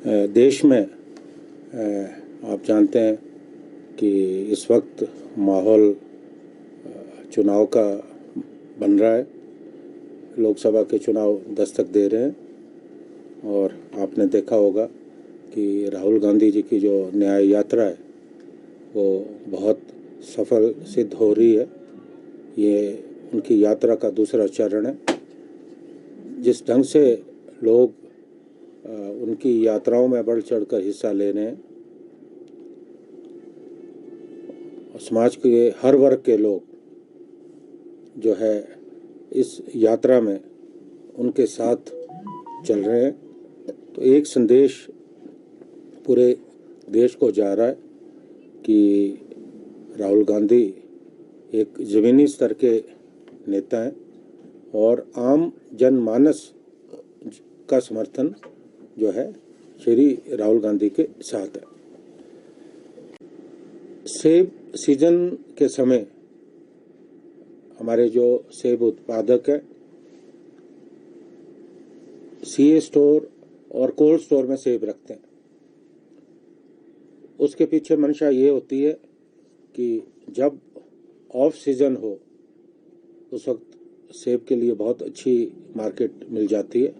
देश में आप जानते हैं कि इस वक्त माहौल चुनाव का बन रहा है। लोकसभा के चुनाव दस्तक दे रहे हैं और आपने देखा होगा कि राहुल गांधी जी की जो न्याय यात्रा है वो बहुत सफल सिद्ध हो रही है। ये उनकी यात्रा का दूसरा चरण है। जिस ढंग से लोग उनकी यात्राओं में बढ़ चढ़कर हिस्सा ले रहे हैं, समाज के हर वर्ग के लोग जो है इस यात्रा में उनके साथ चल रहे हैं, तो एक संदेश पूरे देश को जा रहा है कि राहुल गांधी एक ज़मीनी स्तर के नेता हैं और आम जनमानस का समर्थन जो है श्री राहुल गांधी के साथ है। सेब सीजन के समय हमारे जो सेब उत्पादक हैं सीए स्टोर और कोल्ड स्टोर में सेब रखते हैं। उसके पीछे मंशा ये होती है कि जब ऑफ सीजन हो उस वक्त सेब के लिए बहुत अच्छी मार्केट मिल जाती है।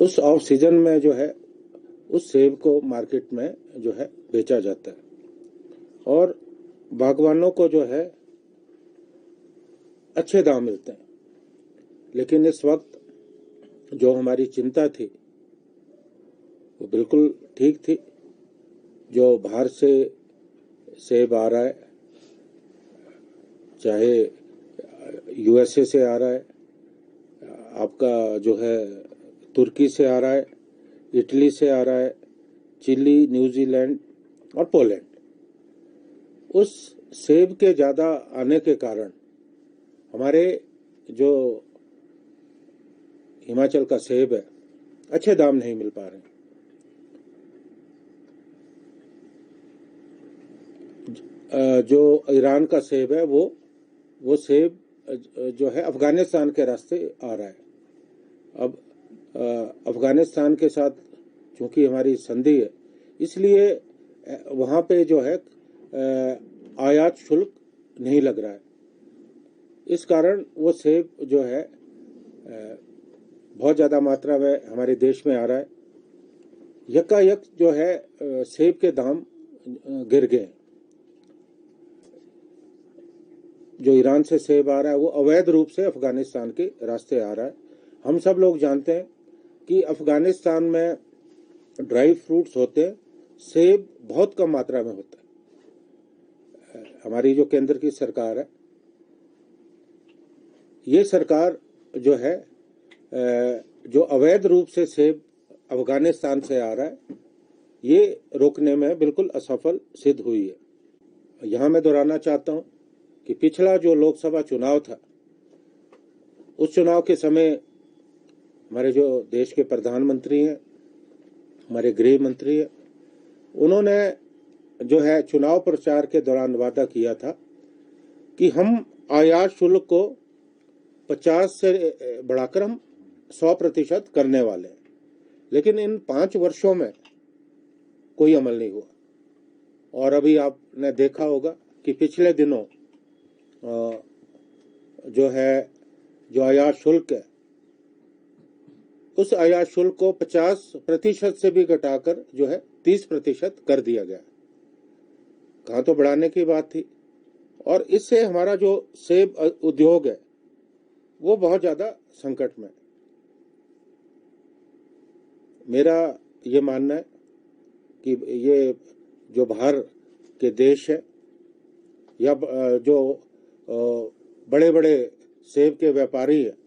उस ऑफ सीजन में जो है उस सेब को मार्केट में जो है बेचा जाता है और बागवानों को जो है अच्छे दाम मिलते हैं। लेकिन इस वक्त जो हमारी चिंता थी वो बिल्कुल ठीक थी। जो बाहर से सेब आ रहा है, चाहे यूएसए से आ रहा है, आपका जो है तुर्की से आ रहा है, इटली से आ रहा है, चिली, न्यूजीलैंड और पोलैंड, उस सेब के ज़्यादा आने के कारण हमारे जो हिमाचल का सेब है अच्छे दाम नहीं मिल पा रहे हैं। जो ईरान का सेब है वो सेब जो है अफगानिस्तान के रास्ते आ रहा है। अब अफगानिस्तान के साथ चूंकि हमारी संधि है, इसलिए वहाँ पे जो है आयात शुल्क नहीं लग रहा है। इस कारण वो सेब जो है बहुत ज़्यादा मात्रा में हमारे देश में आ रहा है। यकायक जो है सेब के दाम गिर गए। जो ईरान से सेब आ रहा है वो अवैध रूप से अफगानिस्तान के रास्ते आ रहा है। हम सब लोग जानते हैं कि अफगानिस्तान में ड्राई फ्रूट्स होते हैं, सेब बहुत कम मात्रा में होता है। हमारी जो केंद्र की सरकार है, ये सरकार जो है जो अवैध रूप से सेब अफगानिस्तान से आ रहा है ये रोकने में बिल्कुल असफल सिद्ध हुई है। यहाँ मैं दोहराना चाहता हूँ कि पिछला जो लोकसभा चुनाव था उस चुनाव के समय हमारे जो देश के प्रधानमंत्री हैं, हमारे गृह मंत्री हैं, उन्होंने जो है चुनाव प्रचार के दौरान वादा किया था कि हम आयात शुल्क को 50 से बढ़ाकर हम 100% करने वाले हैं। लेकिन इन 5 वर्षों में कोई अमल नहीं हुआ। और अभी आपने देखा होगा कि पिछले दिनों जो आयात शुल्क है उस आयात शुल्क को 50% से भी घटाकर जो है 30% कर दिया गया। कहाँ तो बढ़ाने की बात थी। और इससे हमारा जो सेब उद्योग है वो बहुत ज़्यादा संकट में। मेरा ये मानना है कि ये जो बाहर के देश है या जो बड़े बड़े सेब के व्यापारी हैं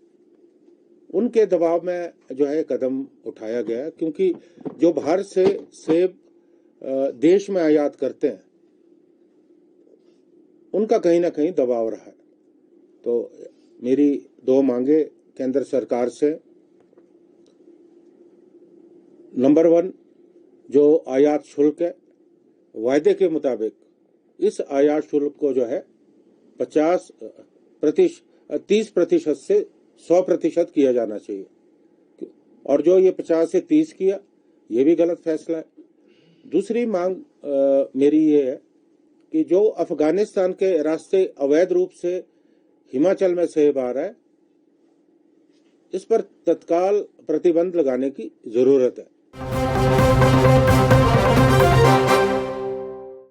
उनके दबाव में जो है कदम उठाया गया, क्योंकि जो बाहर से सेब देश में आयात करते हैं उनका कहीं ना कहीं दबाव रहा है। तो मेरी 2 मांगे केंद्र सरकार से। नंबर 1, जो आयात शुल्क है वायदे के मुताबिक इस आयात शुल्क को जो है 30% से 100% किया जाना चाहिए। और जो ये 50 से 30 किया, ये भी गलत फैसला है। दूसरी मांग मेरी ये है कि जो अफगानिस्तान के रास्ते अवैध रूप से हिमाचल में सेब आ रहा है, इस पर तत्काल प्रतिबंध लगाने की जरूरत है।